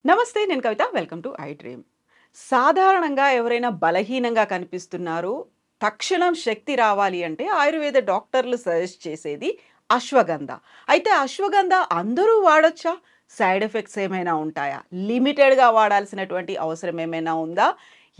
నమస్తే. నేను Kavitha. Welcome to I dream. సాధారణంగా ఎవరైనా బలహీనంగా కనిపిస్తున్నారు, తక్షణం శక్తి రావాలి అంటే ఆయుర్వేద డాక్టర్లు సజెస్ట్ చేసేది అశ్వగంధ. అయితే అశ్వగంధ అందరూ వాడొచ్చా? సైడ్ ఎఫెక్ట్స్ ఏమైనా ఉంటాయా? లిమిటెడ్‌గా వాడాల్సినటువంటి అవసరం ఏమైనా ఉందా?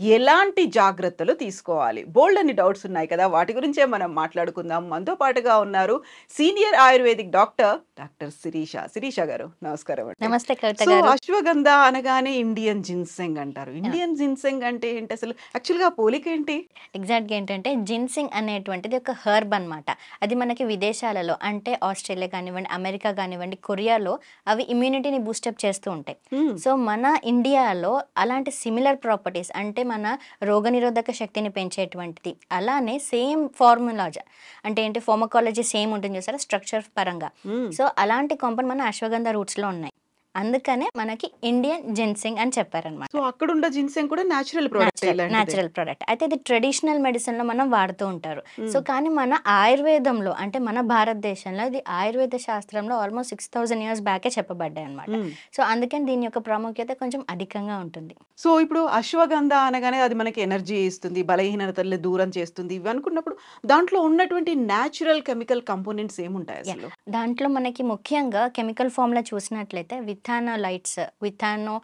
ఎలాంటి జాగ్రత్తలు తీసుకోవాలి? బోలెడన్ని డౌట్స్ ఉన్నాయి కదా! వాటి గురించే మనం మాట్లాడుకుందాం. మనతో పాటుగా ఉన్నారు senior ayurvedic doctor Shirisha. Shirisha గారు నమస్కారం అండి. నమస్తే కవిత సో, గారు. అశ్వగంధ అనగానే ఇండియన్ జిన్సెంగ్ అంటారు. ఆ! ఇండియన్ జిన్సెంగ్ అంటే ఏంటసలు? యాక్చువల్‌గా పోలికేంటి? ఎగ్జాక్ట్‌గా ఏంటంటే జిన్సింగ్ అనేటువంటిది ఒక హెర్బ్ అనమాట. అది మనకి విదేశాలలో అంటే ఆస్ట్రేలియా కానివ్వండి, అమెరికా కానివ్వండి, కొరియాలో అవి ఇమ్యూనిటీని బూస్టప్ చేస్తూ ఉంటాయి. హ్మ్. సో, మన ఇండియాలో అలాంటి సిమిలర్ ప్రాపర్టీస్ అంటే మన రోగనిరోధక శక్తిని పెంచేటువంటిది. అలానే సేమ్ ఫార్ములాజ్ అంటే ఏంటి ఫార్మకాలజీ సేమ్ ఉంటుంది చూసారా స్ట్రక్చర్ పరంగా. హ్మ్. సో, అలాంటి కాంపౌండ్ మన అశ్వగంధ రూట్స్‌లో ఉన్నాయి. అందుకనే మనకి ఇండియన్ జిన్సింగ్ అని చెప్పారనమాట. సో, అక్కడున్న జిన్సెంగ్ కూడా నేచురల్ ప్రొడక్టే ఇలాంటిదే. Natural product. అయితే ఇది ట్రెడిషనల్ మెడిసిన్‌లో మనం వాడుతూ ఉంటారు. సో, హ్మ్. కానీ మన ఆయుర్వేదంలో అంటే మన భారతదేశంలో ఇది ఆయుర్వేద శాస్త్రంలో ఆల్మోస్ట్ 6000 ఇయర్స్ బ్యాకే చెప్పబడ్డాయన్నమాట. హ్మ్. సో, అందుకని దీని యొక్క ప్రాముఖ్యత కొంచెం అధికంగా ఉంటుంది. సో, ఇప్పుడు అశ్వగంధ అనగానే అది మనకి ఎనర్జీ ఇస్తుంది, బలహీనతల్ని దూరం చేస్తుంది. ఇవి అనుకున్నప్పుడు దాంట్లో ఉన్నటువంటి నేచురల్ కెమికల్ కంపోనెంట్స్ ఏముంటాయసలు? దాంట్లో మనకి ముఖ్యంగా కెమికల్ ఫార్మ్‌లో చూసినట్లయితే విథానోలైట్స్, విథానో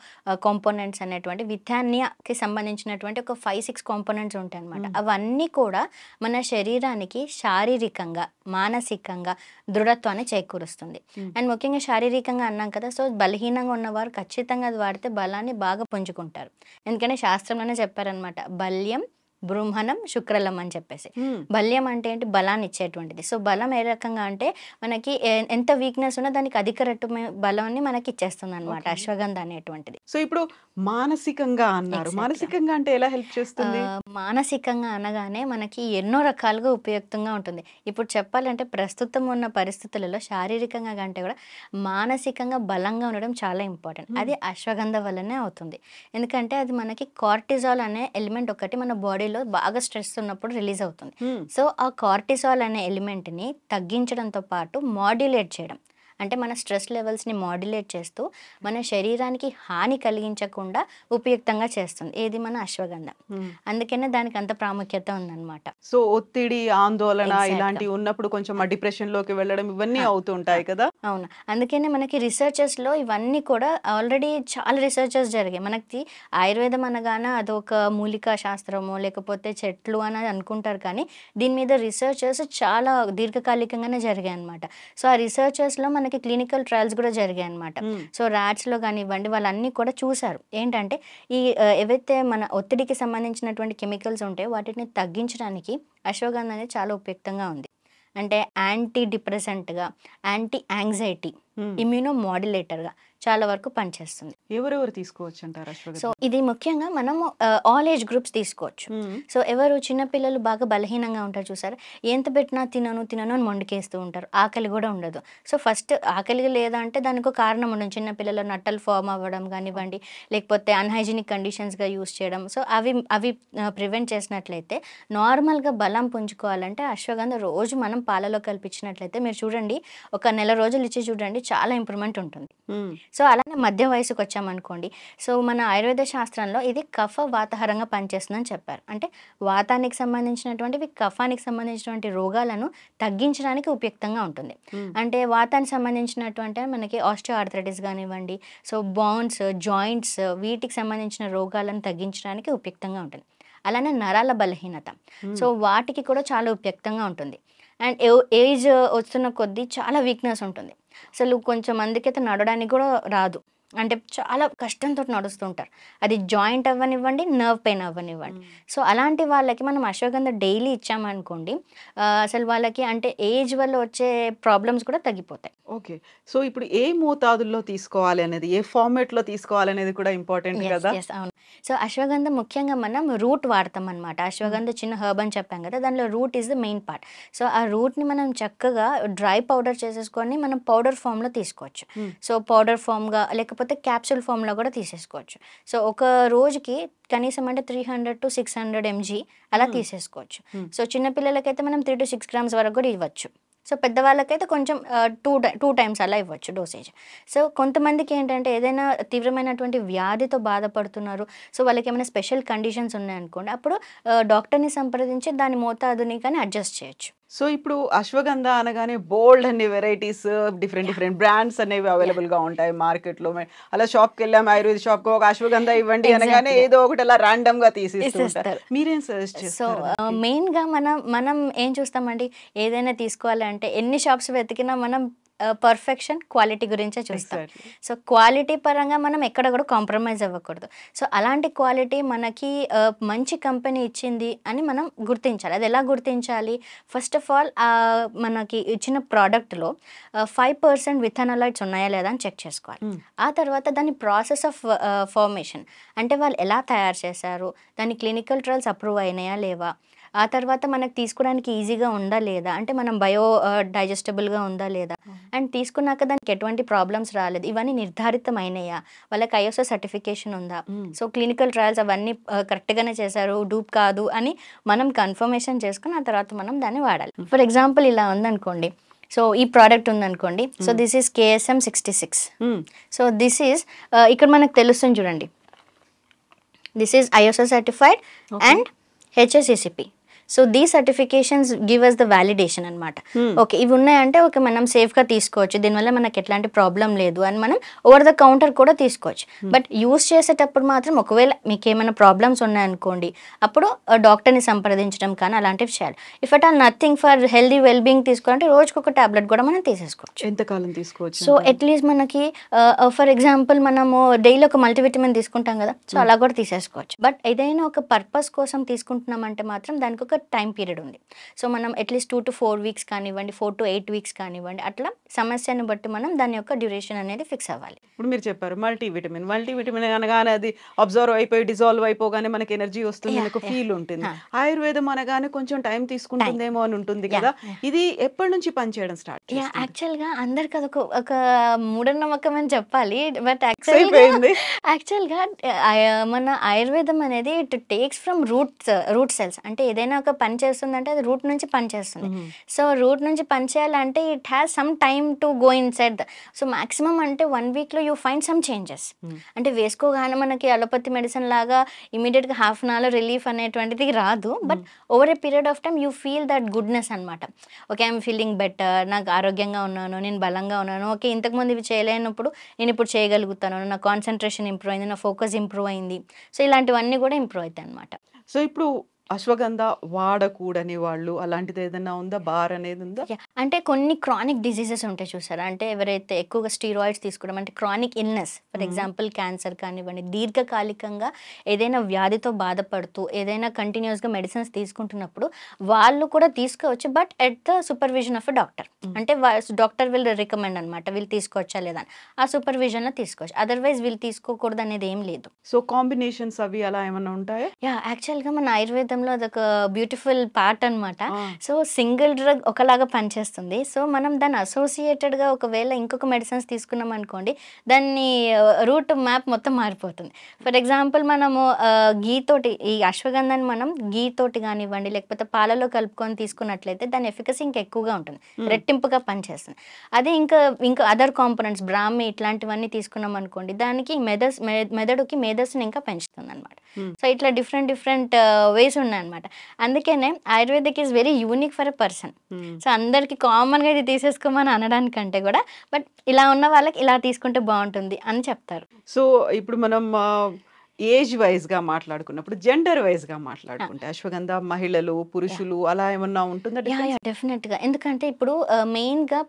కాంపోనెంట్స్ అనేటువంటి విథానియాకి సంబంధించినటువంటి ఒక 5, 6 కాంపోనెంట్స్ ఉంటాయన్నమాట. హ్మ్. అవన్నీ కూడా మన శరీరానికి శారీరకంగా, మానసికంగా దృఢత్వాన్ని చేకూరుస్తుంది. హ్మ్. అండ్ ముఖ్యంగా శారీరకంగా అన్నాం కదా! సో, బలహీనంగా ఉన్నవారు ఖచ్చితంగా అది వాడితే బలాన్ని బాగా పుంజుకుంటారు. ఎందుకంటే శాస్త్రంలోనే చెప్పారనమాట. బల్యం, బృంహణం, శుక్రలం అని చెప్పేసి. హ్మ్. బల్యం అంటే ఏంటి? బలాన్ని ఇచ్చేటువంటిది. సో, బలం ఏ రకంగా అంటే మనకి ఎంత వీక్‌నెస్ ఉన్నా దానికి అధిక రెట్టు బలాన్ని మనకి ఇచ్చేస్తుందనమాట ఓకే. అశ్వగంధ అనేటువంటిది. సో, ఇప్పుడు మానసికంగా అన్నారు. ఎగ్జాక్ట్‌గా. మానసికంగా అంటే ఎలా హెల్ప్ చేస్తుంది? మానసికంగా అనగానే మనకి ఎన్నో రకాలుగా ఉపయుక్తంగా ఉంటుంది. ఇప్పుడు చెప్పాలంటే ప్రస్తుతం ఉన్న పరిస్థితులలో శారీరకంగా కంటే కూడా మానసికంగా బలంగా ఉండడం చాలా ఇంపార్టెంట్. హ్మ్. అది అశ్వగంధ వల్లనే అవుతుంది. ఎందుకంటే అది మనకి కార్టిజాల్ అనే ఎలిమెంట్ ఒకటి మన బాడీలో బాగా స్ట్రెస్ ఉన్నప్పుడు రిలీజ్ అవుతుంది. హ్మ్. సో, ఆ కార్టిజాల్ అనే ఎలిమెంట్‌ని తగ్గించడంతో పాటు మాడ్యులేట్ చేయడం. అంటే మన స్ట్రెస్ లెవెల్స్‌ని మాడ్యులేట్ చేస్తూ మన శరీరానికి హాని కలిగించకుండా ఉపయుక్తంగా చేస్తుంది. ఏది మన అశ్వగంధ. హ్మ్. అందుకనే దానికి అంత ప్రాముఖ్యత ఉందన్నమాట. సో, ఒత్తిడి, ఆందోళన ఎగ్జాక్ట్‌గా. ఇలాంటివి ఉన్నప్పుడు కొంచెం ఆ డిప్రెషన్‌లోకి వెళ్ళడం ఇవన్నీ ఆ! అవుతూ ఆ! ఉంటాయి కదా! అవును. అందుకనే మనకి రిసర్చెస్‌లో ఇవన్నీ కూడా ఆల్రెడీ చాలా రిసర్చెస్ జరిగాయి. మనకి ఆయుర్వేదం అనగానే అదొక మూలికా శాస్త్రమో, లేకపోతే చెట్లు అని అనుకుంటారు కానీ, దీని మీద రిసర్చెస్ చాలా దీర్ఘకాలికంగానే జరిగాయన్నమాట. సో, ఆ రిసర్చెస్‌లో మనకి క్లినికల్ ట్రయల్స్ కూడా జరిగాయన్నమాట. హ్మ్. సో, రాట్స్‌లో కానివ్వండి వాళ్ళన్నీ కూడా చూసారు. ఏంటంటే ఈ ఏవైతే మన ఒత్తిడికి సంబంధించినటువంటి కెమికల్స్ ఉంటాయో వాటిని తగ్గించడానికి అశ్వగంధ అనేది చాలా ఉపయుక్తంగా ఉంది. అంటే యాంటీ డిప్రెసెంట్‌గా, యాంటీ యాంగ్జైటీ, హ్మ్. ఇమ్యూనో మాడ్యులేటర్‌గా చాలా వరకు పనిచేస్తుంది. ఎవరెవరు తీసుకోవచ్చంటారు సో, అశ్వగంధ? ఇది ముఖ్యంగా మనము ఆల్ ఏజ్ గ్రూప్స్ తీసుకోవచ్చు. హ్మ్. సో, ఎవరు చిన్న పిల్లలు బాగా బలహీనంగా ఉంటారు చూసారా? ఎంత పెట్టినా తినను, తినను అని మొండికేస్తూ ఉంటారు. ఆకలి గూడా ఉండదు. సో, ఫస్ట్ ఆకలి లేదా అంటే దానికో కారణం ఉంటుంది. చిన్న పిల్లలు నట్టలు ఫార్మ్ అవ్వడం గానివ్వండి, లేకపోతే అన్‌హైజీనిక్ కండిషన్స్‌గా యూజ్ చేయడం. సో, అవి అవి ప్రివెంట్ చేసినట్లయితే నార్మల్‌గా బలం పుంజుకోవాలంటే అశ్వగంధ రోజు మనం పాలలో కలిపించినట్లయితే మీరు చూడండి ఒక నెల రోజులు ఇచ్చి చూడండి చాలా ఇంప్రూవ్‌మెంట్ ఉంటుంది. హ్మ్. సో, అలానే మధ్య వయసుకొచ్చామనుకోండి. సో, మన ఆయుర్వేద శాస్త్రంలో ఇది కఫ వాతహరంగా పనిచేస్తుందని చెప్పారు. అంటే వాతానికి సంబంధించినటువంటివి, కఫానికి సంబంధించినటువంటి రోగాలను తగ్గించడానికి ఉపయుక్తంగా ఉంటుంది. హ్మ్. అంటే వాతానికి సంబంధించినటువంటి మనకి ఆస్టియో ఆర్థరైటిస్ గానివ్వండి, సో బోన్స్, జాయింట్స్ వీటికి సంబంధించిన రోగాలను తగ్గించడానికి ఉపయుక్తంగా ఉంటుంది. అలానే నరాల బలహీనత. సో, హ్మ్. వాటికి కూడా చాలా ఉపయుక్తంగా ఉంటుంది. అండ్ ఏజ్ వస్తున్న కొద్దీ చాలా వీక్‌నెస్ ఉంటుంది. అసలు కొంచెం మందికైతే నడవడానికి కూడా రాదు. అంటే చాలా కష్టంతోటి నడుస్తుంటారు. అది జాయింట్ అవ్వనివ్వండి, నర్వ్ పెయిన్ అవ్వనివ్వండి. హ్మ్. సో, అలాంటి వాళ్ళకి మనం అశ్వగంధ డైలీ ఇచ్చామనుకోండి అసలు వాళ్ళకి అంటే ఏజ్ వల్ల వచ్చే ప్రాబ్లమ్స్ కూడా తగ్గిపోతాయి. ఓకే. సో, ఇప్పుడు ఏ మోతాదుల్లో తీసుకోవాలి అనేది, ఏ ఫార్మాట్‌లో తీసుకోవాలనేది కూడా ఇంపార్టెంట్ కదా! అవును. సో, అశ్వగంధ ముఖ్యంగా మనం రూట్ వాడతామనమాట. హ్మ్. అశ్వగంధ చిన్న హెర్బ్ అని చెప్పాం కదా! దానిలో root is the main part. So, ఆ రూట్‌ని మనం చక్కగా డ్రై పౌడర్ చేసేసుకొని మనం పౌడర్ ఫార్మ్‌లో తీసుకోవచ్చు. హ్మ్. సో, పౌడర్ ఫార్మ్‌గా లేకపోతే క్యాప్సూల్ ఫార్మ్‌లో కూడా తీసేసుకోవచ్చు. సో, ఒక రోజుకి కనీసం అంటే 300-600 ఎంజీ అలా హ్మ్. తీసేసుకోవచ్చు. హ్మ్. సో, చిన్న పిల్లలకైతే మనం 3-6 గ్రామ్స్ వరకు కూడా ఇవ్వచ్చు. సో పెద్దవాళ్ళకైతే కొంచెం 2 టైమ్స్ అలా ఇవ్వచ్చు డోసేజ్. సో కొంతమందికి ఏంటంటే ఏదైనా తీవ్రమైనటువంటి వ్యాధితో బాధపడుతున్నారు. సో వాళ్ళకేమైనా స్పెషల్ కండిషన్స్ ఉన్నాయనుకోండి, అప్పుడు డాక్టర్‌ని సంప్రదించి దాని మోతాదుని కానీ అడ్జస్ట్ చేయొచ్చు. సో ఇప్పుడు అశ్వగంధ అనగానే బోల్డ్ అన్ని వెరైటీస్, డిఫరెంట్ డిఫరెంట్ బ్రాండ్స్ అనేవి అవైలబుల్ గా ఉంటాయి మార్కెట్ లో. అలా షాప్ కి వెళ్ళాం, ఆయుర్వేద షాప్ కి ఒక అశ్వగంధ ఇవ్వండి అనగానే ఎగ్జాక్ట్‌గా. ఏదో ఒకటి అలా ర్యాండమ్ గా తీసిస్తూ ఉంటారు. ఇసేస్తారు. మీరేం సజెస్ట్ సో చేస్తారు దానికి? మెయిన్‌గా మనం ఏం చూస్తామండి, ఏదైనా తీసుకోవాలి అంటే ఎన్ని షాప్స్ వెతికినా మనం పర్ఫెక్షన్, క్వాలిటీ గురించే చూస్తాం. ఎగ్జాక్ట్లీ. సో క్వాలిటీ పరంగా మనం ఎక్కడ కూడా కాంప్రమైజ్ అవ్వకూడదు. సో అలాంటి క్వాలిటీ మనకి మంచి కంపెనీ ఇచ్చింది అని మనం గుర్తించాలి. అది ఎలా గుర్తించాలి? ఫస్ట్ ఆఫ్ ఆల్ మనకి ఇచ్చిన ప్రోడక్ట్‌లో 5% విథనాలాయిడ్స్ ఉన్నాయా లేదా అని చెక్ చేసుకోవాలి. ఆ తర్వాత దాని ప్రాసెస్ ఆఫ్ ఫార్మేషన్, అంటే వాళ్ళు ఎలా తయారు చేశారు, దాని క్లినికల్ ట్రయల్స్ అప్రూవ్ అయినాయా లేవా, ఆ తర్వాత మనకు తీసుకోవడానికి ఈజీగా ఉందా లేదా, అంటే మనం డైజెస్టబుల్గా ఉందా లేదా, అండ్ తీసుకున్నాక దానికి ఎటువంటి ప్రాబ్లమ్స్ రాలేదు, ఇవన్నీ నిర్ధారితమైనయా, వాళ్ళకి ఐఎస్ఓ సర్టిఫికేషన్ ఉందా, సో క్లినికల్ ట్రయల్స్ అవన్నీ కరెక్ట్గానే చేశారు, డూప్ కాదు అని మనం కన్ఫర్మేషన్ చేసుకుని ఆ తర్వాత మనం దాన్ని వాడాలి. ఫర్ ఎగ్జాంపుల్ ఇలా ఉందనుకోండి, సో ఈ ప్రోడక్ట్ ఉందనుకోండి, so this is KSM 66. So this is ఇక్కడ మనకు తెలుస్తుంది చూడండి, this is ISO certified and HACCP. So the certifications give us the validation అనమాట. ఓకే, ఇవి ఉన్నాయంటే ఓకే మనం సేఫ్గా తీసుకోవచ్చు, దీనివల్ల మనకి ఎట్లాంటి ప్రాబ్లం లేదు అని మనం ఓవర్ ద కౌంటర్ కూడా తీసుకోవచ్చు. బట్ యూస్ చేసేటప్పుడు మాత్రం ఒకవేళ మీకు ఏమైనా ప్రాబ్లమ్స్ ఉన్నాయనుకోండి, అప్పుడు డాక్టర్ని సంప్రదించడం కానీ అలాంటివి చేయాలి. If at all nothing, for healthy wellbeing తీసుకోవాలంటే రోజుకి ఒక టాబ్లెట్ కూడా మనం తీసేసుకోవచ్చు. ఎంతకాలం తీసుకోవచ్చు? సో అట్లీస్ట్ మనకి ఫర్ ఎగ్జాంపుల్ మనము డైలీ ఒక మల్టీవిటమిన్ తీసుకుంటాం కదా, సో అలా కూడా తీసేసుకోవచ్చు. బట్ ఏదైనా ఒక పర్పస్ కోసం తీసుకుంటున్నామంటే మాత్రం దానికి ఒక టైం పీరియడ్ ఉంది. సో మనం అట్లీస్ట్ 2 to 4 weeks కానివ్వండి, 4 to 8 weeks కానివ్వండి, అట్లా సమస్యను బట్టి మనం దాని యొక్క డ్యూరేషన్ అనేది ఫిక్స్ అవ్వాలి. ఇప్పుడు మీరు చెప్పారు మల్టీవిటమిన్. మల్టీవిటమిన్ అనగానే అది అబ్జర్వ్ అయిపోయి డిజాల్వ్ అయిపోగానే మనకి ఎనర్జీ వస్తుంది అని ఒక ఫీల్ ఉంటుంది. ఆయుర్వేదం అనగానే కొంచెం టైం తీసుకుంటుందేమో అని ఉంటుంది కదా. ఇది ఎప్పటి నుంచి పనిచేయడం స్టార్ట్ చేస్తుంది? యాక్చువల్గా అందరికి అదొక ఒక మూఢనమ్మకం అని చెప్పాలి. బట్ అయిపోయింది. యాక్చువల్గా మన ఆయుర్వేదం అనేది it takes from root cells. అంటే ఏదైనా ఒక పని చేస్తుందంటే అది రూట్ నుంచి పని చేస్తుంది. సో రూట్ నుంచి పని చేయాలంటే it has some time to go in side. So maximum అంటే 1 weekలో యూ ఫైండ్ సమ్ చేంజెస్. అంటే వేసుకోగానే మనకి అలోపతి మెడిసిన్ లాగా ఇమీడియట్గా హాఫ్ అన్ అవర్లో రిలీఫ్ అనేటువంటిది రాదు. But over a period of time you feel that goodness అనమాట. ఓకే, ఐఎమ్ ఫీలింగ్ బెటర్, నాకు ఆరోగ్యంగా ఉన్నాను, నేను బలంగా ఉన్నాను, ఓకే ఇంతకుముందు ఇవి చేయలేనప్పుడు నేను ఇప్పుడు చేయగలుగుతాను, నా కాన్సన్ట్రేషన్ ఇంప్రూవ్ అయింది, నా ఫోకస్ ఇంప్రూవ్ అయింది. సో ఇలాంటివన్నీ కూడా ఇంప్రూవ్ అవుతాయి అనమాట. సో ఇప్పుడు అశ్వగంధ వాడకూడని వాళ్ళు అలాంటిది ఏదైనా ఉందా? బార్ అనేది ఉందా? అంటే కొన్ని క్రానిక్ డిసీజెస్ ఉంటాయి చూసారా, అంటే ఎవరైతే ఎక్కువగా స్టీరాయిడ్స్ తీసుకోవడం, అంటే chronic illness, for example cancer కానివ్వండి, దీర్ఘకాలికంగా ఏదైనా వ్యాధితో బాధపడుతూ ఏదైనా కంటిన్యూస్గా మెడిసిన్స్ తీసుకుంటున్నప్పుడు వాళ్ళు కూడా తీసుకోవచ్చు, but at the supervision of a doctor. అంటే డాక్టర్ విల్ రికమెండ్ అనమాట, వీళ్ళు తీసుకోవచ్చా లేదా అని. ఆ సూపర్విజన్లో తీసుకోవచ్చు, అదర్వైజ్ వీళ్ళు తీసుకోకూడదు అనేది ఏం లేదు. సో కాంబినేషన్స్ అవి అలా ఏమైనా ఉంటాయా? యాక్చువల్గా మన ఆయుర్వేదంలో అదొక బ్యూటిఫుల్ పార్ట్ అనమాట. సో సింగిల్ డ్రగ్ ఒకలాగా పనిచేస్తుంది. సో మనం దాన్ని అసోసియేటెడ్గా ఒకవేళ ఇంకొక మెడిసిన్స్ తీసుకున్నాం అనుకోండి, దాన్ని రూట్ మ్యాప్ మొత్తం మారిపోతుంది. ఫర్ ఎగ్జాంపుల్ మనము గీ తోటి ఈ అశ్వగంధాన్ని మనం గీ తోటి కానివ్వండి లేకపోతే పాలలో కలుపుకొని తీసుకున్నట్లయితే దాని ఎఫికసీ ఇంకా ఎక్కువగా ఉంటుంది, రెట్టింపుగా పనిచేస్తుంది. అదే ఇంకా అదర్ కాంపోనెంట్స్ బ్రాహ్మి ఇట్లాంటివన్నీ తీసుకున్నాం అనుకోండి, దానికి మెదడుకి మేధస్సుని ఇంకా పెంచుతుంది అనమాట. సో ఇట్లా డిఫరెంట్ వేస్ ఉన్నాయన్నమాట. అందుకనే ayurvedic is very unique for a person. So అందరికి కామన్గా ఇది తీసేసుకోమని అనడానికంటే కూడా, బట్ ఇలా ఉన్న వాళ్ళకి ఇలా తీసుకుంటే బాగుంటుంది అని చెప్తారు. సో ఇప్పుడు మనం ఏజ్ వైజ్గా మాట్లాడుకున్నప్పుడు జెండర్ వైజ్గా మాట్లాడుకుంటే అశ్వగంధ మహిళలు పురుషులు అలా ఏమన్నా ఉంటుందా? డెఫినెట్గా. ఎందుకంటే ఇప్పుడు మెయిన్గా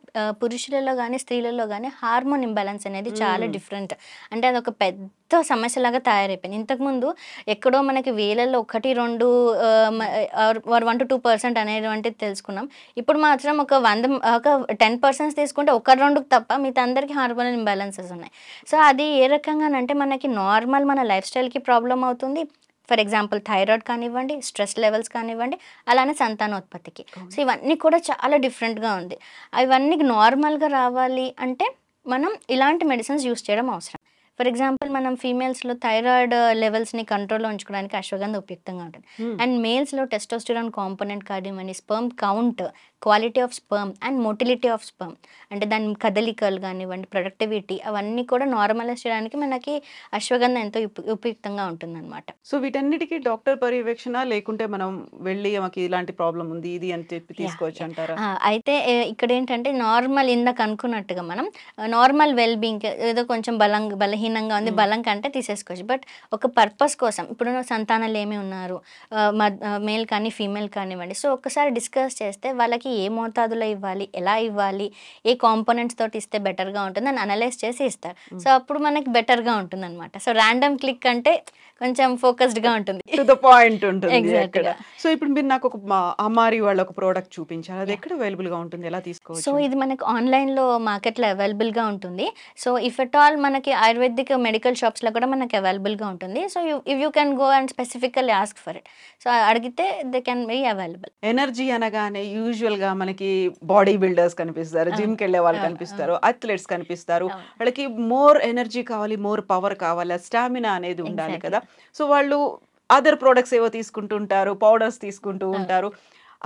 పురుషులలో కానీ స్త్రీలలో కానీ హార్మోన్ ఇంబ్యాలెన్స్ అనేది చాలా డిఫరెంట్. అంటే అదొక పెద్ద సమస్యలాగా తయారైపోయింది. ఇంతకుముందు ఎక్కడో మనకి వేలల్లో 1-2 1 to 2% అనేటువంటిది తెలుసుకున్నాం. ఇప్పుడు మాత్రం ఒక 10% తీసుకుంటే 1-2 తప్ప మిగతా అందరికీ హార్మోన్ ఇంబ్యాలెన్సెస్ ఉన్నాయి. సో అది ఏ రకంగానంటే మనకి నార్మల్ మన లైఫ్ స్టైల్కి ప్రాబ్లం అవుతుంది. ఫర్ ఎగ్జాంపుల్ థైరాయిడ్ కానివ్వండి, స్ట్రెస్ లెవెల్స్ కానివ్వండి, అలానే సంతానోత్పత్తికి. సో ఇవన్నీ కూడా చాలా డిఫరెంట్గా ఉంది. ఇవన్నీ నార్మల్గా రావాలి అంటే మనం ఇలాంటి మెడిసిన్స్ యూస్ చేయడం అవసరం. ఫర్ ఎగ్జాంపుల్ మనం ఫీమేల్స్లో థైరాయిడ్ లెవెల్స్ని కంట్రోల్లో ఉంచుకోవడానికి అశ్వగంధ ఉపయుక్తంగా ఉంటుంది. అండ్ మేల్స్లో టెస్టోస్టెరాన్ కాంపోనెంట్ కానివ్వండి, sperm count quality of sperm and motility of sperm, అంటే దాని కదలికలు కానివ్వండి, ప్రొడక్టివిటీ అవన్నీ కూడా నార్మలైజ్ చేయడానికి మనకి అశ్వగంధ ఎంతో ఉపయుక్తంగా ఉంటుందన్నమాట. సో వీటన్నిటికీ డాక్టర్ పర్యవేక్షణ లేకుంటే మనం వెళ్ళి మాకు ఇలాంటి ప్రాబ్లం ఉంది ఇది అని చెప్పి యాహ్! తీసుకోవచ్చు యాహ్! అంటారా? ఇక్కడేంటంటే నార్మల్ ఇందాక అనుకున్నట్టుగా మనం నార్మల్ వెల్ బీయింగ్ ఏదో కొంచెం బలహీనంగా ఉంది, బలం కంటే తీసేసుకోవచ్చు. బట్ ఒక పర్పస్ కోసం ఇప్పుడు సంతానలేమి ఉన్నారు, మేల్ కానీ ఫీమేల్ కానివ్వండి. సో ఒక్కసారి డిస్కస్ చేస్తే వాళ్ళకి ఏ మోతాదులో ఇవ్వాలి, ఎలా ఇవ్వాలి, ఏ కాంపోనెంట్స్ తోటి ఇస్తే బెటర్‌గా ఉంటుంది అని అనలైజ్ చేసి ఇస్తారు. సో అప్పుడు మనకి బెటర్‌గా ఉంటుందన్నమాట. సో ర్యాండమ్ క్లిక్ అంటే కొంచెం ఫోకస్డ్‌గా ఉంటుంది. టు ద పాయింట్ ఉంటుంది అక్కడ. ఎగ్జాక్ట్‌గా. సో ఇప్పుడు మీరు నాకు ఒక అమ్మారి వాళ్ళ ఒక ప్రోడక్ట్ చూపించారు. అది ఎక్కడ అవైలబుల్ గా ఉంటుంది? ఎలా సో తీసుకోవచ్చు? ఇది మనకు ఆన్‌లైన్‌లో మార్కెట్‌లో అవైలబుల్‌గా ఉంటుంది. సో ఇఫ్ ఎట్ ఆల్ మనకి ఆయుర్వేదిక్ మెడికల్ షాప్స్‌లో కూడా మనకి అవైలబుల్‌గా ఉంటుంది. So if you can go and specifically ask for it. So అడిగితే they can be available. Energy అనగానే యూజువల్ గా మనకి బాడీ బిల్డర్స్ కనిపిస్తారు, జిమ్ కి వెళ్ళే వాళ్ళు అవును. కనిపిస్తారు, అథ్లెట్స్ కనిపిస్తారు. అవును. వాళ్ళకి మోర్ ఎనర్జీ కావాలి, మోర్ పవర్ కావాలి, స్టామినా అనేది ఉండాలి ఎగ్జాక్ట్‌లీ. కదా. సో వాళ్ళు అదర్ ప్రొడక్ట్స్ ఏవో తీసుకుంటూ ఉంటారు, పౌడర్స్ తీసుకుంటూ ఉంటారు.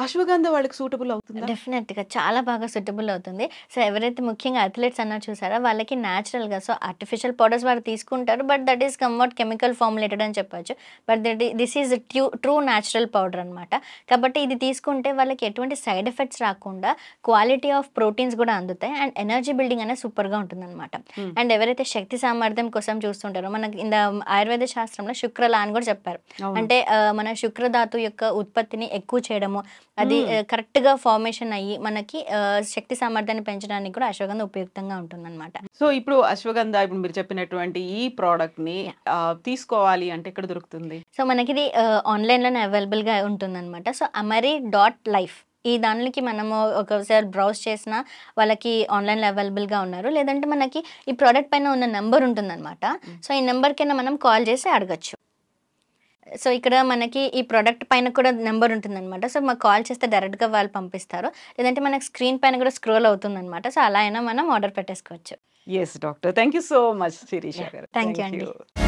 అశ్వగంధ వాళ్ళకి సూటబుల్ అవుతుందా? డెఫినెట్‌గా చాలా బాగా సూటబుల్ అవుతుంది. సో ఎవరైతే ముఖ్యంగా అథ్లెట్స్ అన్నారు చూసారా, వాళ్ళకి న్యాచురల్‌గా సో ఆర్టిఫిషియల్ పౌడర్స్ వారు తీసుకుంటారు. But that is somewhat chemical formulated అని చెప్పొచ్చు. But this is true natural powder అనమాట. కాబట్టి ఇది తీసుకుంటే వాళ్ళకి ఎటువంటి సైడ్ ఎఫెక్ట్స్ రాకుండా క్వాలిటీ ఆఫ్ ప్రోటీన్స్ కూడా అందుతాయి అండ్ ఎనర్జీ బిల్డింగ్ అనేది సూపర్‌గా ఉంటుందన్నమాట. Hmm. అండ్ ఎవరైతే శక్తి సామర్థ్యం కోసం చూస్తుంటారో మనకి ఆయుర్వేద శాస్త్రంలో శుక్రల అని కూడా చెప్పారు. అవును. అంటే మన శుక్రధాతు యొక్క ఉత్పత్తిని ఎక్కువ చేయడము, అది కరెక్ట్‌గా ఫార్మేషన్ అయ్యి మనకి శక్తి సామర్థ్యాన్ని పెంచడానికి కూడా అశ్వగంధ ఉపయుక్తంగా ఉంటుందన్నమాట. సో ఇప్పుడు అశ్వగంధ ఇప్పుడు మీరు చెప్పినటువంటి ఈ ప్రోడక్ట్ ని తీసుకోవాలి అంటే ఎక్కడ దొరుకుతుంది? సో మనకిది ఆన్‌లైన్‌లోనే అవైలబుల్‌గా ఉంటుందన్నమాట. సో amari.life ఈ దానికి మనము ఒకసారి బ్రౌజ్ చేసినా వాళ్ళకి ఆన్‌లైన్‌లో అవైలబుల్‌గా ఉన్నారు. లేదంటే మనకి ఈ ప్రోడక్ట్ పైన ఉన్న నంబర్ ఉంటుందన్నమాట. సో ఈ నంబర్‌కైనా మనం కాల్ చేసి అడగొచ్చు. సో ఇక్కడ మనకి ఈ ప్రోడక్ట్ పైన కూడా నెంబర్ ఉంటుందన్నమాట. సో మాకు కాల్ చేస్తే డైరెక్ట్‌గా వాళ్ళు పంపిస్తారు. లేదంటే మనకి స్క్రీన్ పైన కూడా స్క్రోల్ అవుతుందన్నమాట. సో అలా అయినా మనం ఆర్డర్ పెట్టేసుకోవచ్చు. Yes doctor. Thank you so much Shirisha గారు. థ్యాంక్ యూ థ్యాంక్ అండి. యూ.